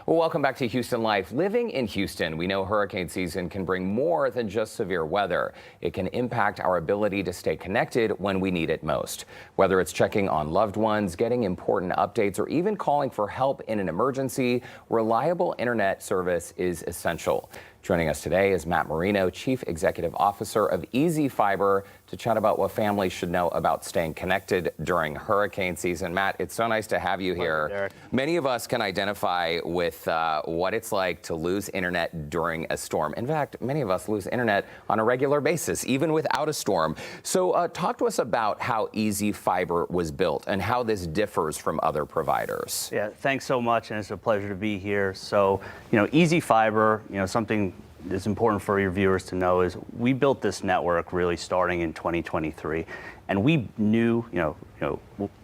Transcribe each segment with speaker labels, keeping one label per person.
Speaker 1: Well, welcome back to Houston Life. Living in Houston, we know hurricane season can bring more than just severe weather. It can impact our ability to stay connected when we need it most. Whether it's checking on loved ones, getting important updates, or even calling for help in an emergency, reliable internet service is essential. Joining us today is Matt Marino, Chief Executive Officer of Ezee Fiber, to chat about what families should know about staying connected during hurricane season. Matt, it's so nice to have you here.
Speaker 2: Derek.
Speaker 1: Many of us can identify with what it's like to lose internet during a storm. In fact, many of us lose internet on a regular basis, even without a storm. So talk to us about how Ezee Fiber was built and how this differs from other providers.
Speaker 2: Yeah, thanks so much, and it's a pleasure to be here. So, Ezee Fiber, something that's important for your viewers to know is we built this network really starting in 2023, and we knew,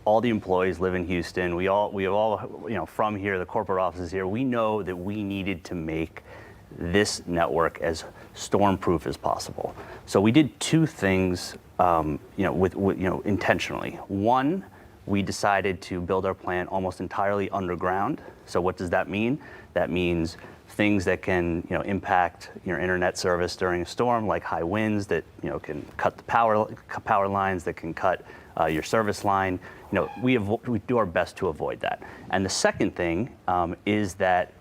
Speaker 2: all the employees live in Houston. We all, from here, the corporate offices here, we know that we needed to make this network as storm-proof as possible. So we did two things, intentionally. One, we decided to build our plant almost entirely underground. So what does that mean? That means things that can impact your internet service during a storm, like high winds that can cut the power lines, that can cut your service line. We do our best to avoid that. And the second thing is that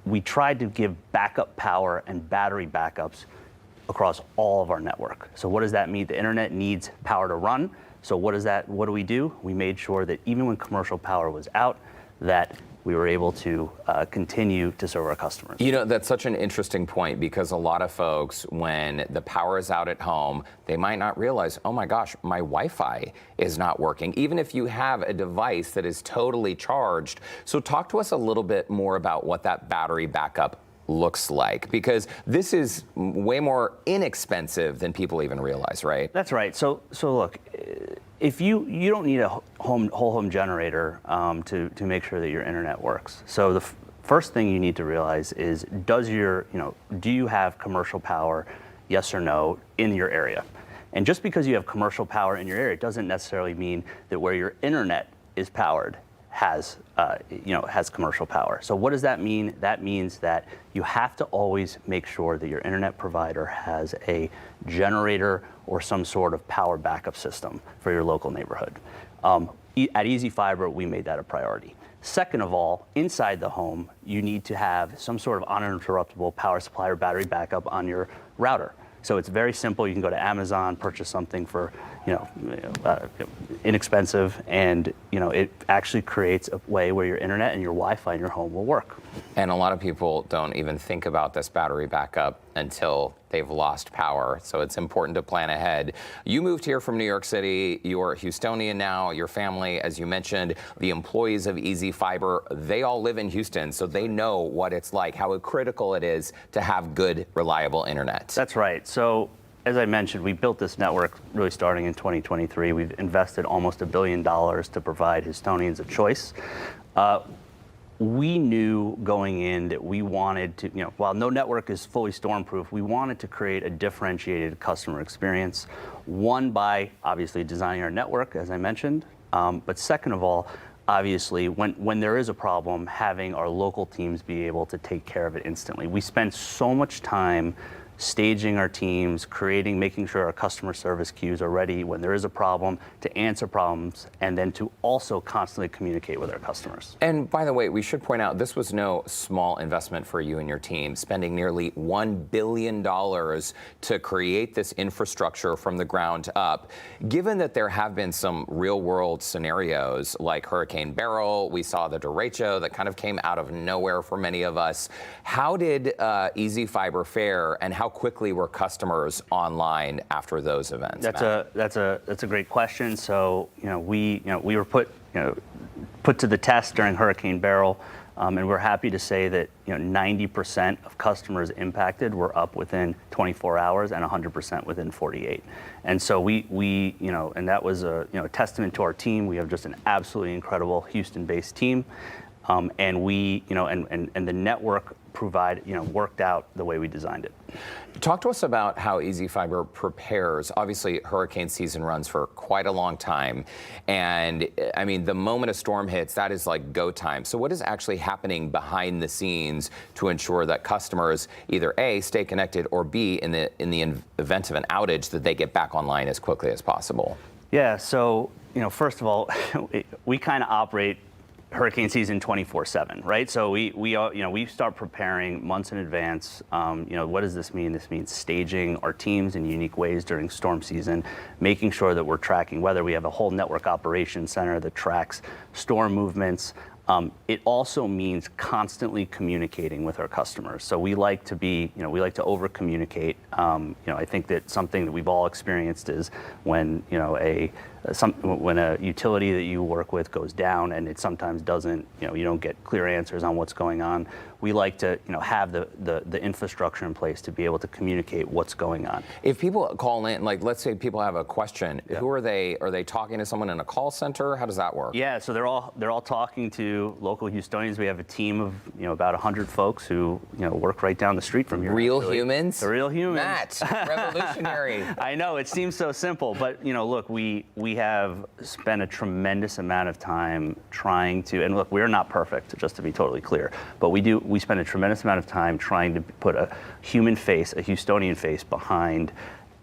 Speaker 2: we tried to give backup power and battery backups across all of our network. So what does that mean? The internet needs power to run. So what do we do? We made sure that even when commercial power was out, that we were able to continue to serve our customers.
Speaker 1: That's such an interesting point, because a lot of folks, when the power is out at home, they might not realize, oh my gosh, my Wi-Fi is not working, even if you have a device that is totally charged. So talk to us a little bit more about what that battery backup looks like, because this is way more inexpensive than people even realize, right?
Speaker 2: That's right. So look, if you don't need a whole home generator to make sure that your internet works. So the first thing you need to realize is, do you have commercial power, yes or no, in your area? And just because you have commercial power in your area doesn't necessarily mean that where your internet is powered has commercial power. So what does that mean? That means that you have to always make sure that your internet provider has a generator or some sort of power backup system for your local neighborhood. At Ezee Fiber, we made that a priority. Second of all, inside the home, you need to have some sort of uninterruptible power supply or battery backup on your router. So it's very simple. You can go to Amazon, purchase something for inexpensive, and it actually creates a way where your internet and your Wi-Fi in your home will work.
Speaker 1: And a lot of people don't even think about this battery backup until they've lost power. So it's important to plan ahead. You moved here from New York City. You're a Houstonian now. Your family, as you mentioned, the employees of Ezee Fiber, they all live in Houston, so they know what it's like, how critical it is to have good, reliable internet.
Speaker 2: That's right. So as I mentioned, we built this network really starting in 2023. We've invested almost $1 billion to provide Houstonians a choice. We knew going in that we wanted to, while no network is fully storm-proof, we wanted to create a differentiated customer experience. One, by obviously designing our network, as I mentioned, but second of all, obviously, when there is a problem, having our local teams be able to take care of it instantly. We spend so much time staging our teams, making sure our customer service queues are ready when there is a problem, to answer problems, and then to also constantly communicate with our customers.
Speaker 1: And by the way, we should point out, this was no small investment for you and your team, spending nearly $1 billion to create this infrastructure from the ground up. Given that there have been some real-world scenarios like Hurricane Beryl, we saw the derecho that kind of came out of nowhere for many of us. How did Ezee Fiber fare, and how quickly were customers online after those events?
Speaker 2: That's a great question. So we were put to the test during Hurricane Beryl, and we're happy to say that 90% of customers impacted were up within 24 hours and 100% within 48. And so and that was a testament to our team. We have just an absolutely incredible Houston-based team. and we, and the network worked out the way we designed it.
Speaker 1: Talk to us about how Ezee Fiber prepares. Obviously, hurricane season runs for quite a long time. And I mean, the moment a storm hits, that is like go time. So what is actually happening behind the scenes to ensure that customers either A, stay connected, or B, in the event of an outage, that they get back online as quickly as possible?
Speaker 2: Yeah, so, first of all, we kind of operate hurricane season 24/7, right? So we start preparing months in advance. What does this mean? This means staging our teams in unique ways during storm season, making sure that we're tracking weather. We have a whole network operations center that tracks storm movements. It also means constantly communicating with our customers. So we like to over communicate. I think that something that we've all experienced is when when a utility that you work with goes down and it sometimes doesn't, you don't get clear answers on what's going on. We like to, have the infrastructure in place to be able to communicate what's going on.
Speaker 1: If people call in, like let's say people have a question, who are they? Are they talking to someone in a call center? How does that work?
Speaker 2: Yeah, so they're all talking to local Houstonians. We have a team of about 100 folks who work right down the street from here.
Speaker 1: Real humans?
Speaker 2: The real humans.
Speaker 1: Matt, revolutionary.
Speaker 2: I know, it seems so simple, but look, we have spent a tremendous amount of time trying to, and look, we're not perfect, just to be totally clear, but we spend a tremendous amount of time trying to put a human face, a Houstonian face behind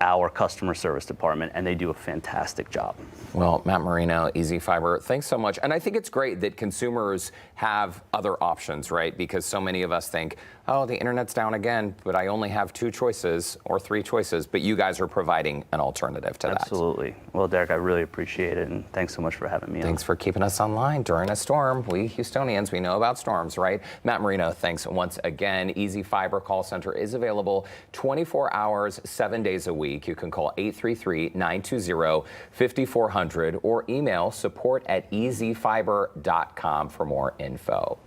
Speaker 2: our customer service department, and they do a fantastic job.
Speaker 1: Well, Matt Marino, Ezee Fiber, thanks so much. And I think it's great that consumers have other options, right? Because so many of us think, oh, the internet's down again, but I only have 2 choices or 3 choices, but you guys are providing an alternative to that.
Speaker 2: Absolutely. Well, Derek, I really appreciate it, and thanks so much for having me on.
Speaker 1: Thanks for keeping us online during a storm. We Houstonians, we know about storms, right? Matt Marino, thanks once again. Ezee Fiber call center is available 24 hours, 7 days a week. You can call 833-920-5400 or email support@ezeefiber.com for more info.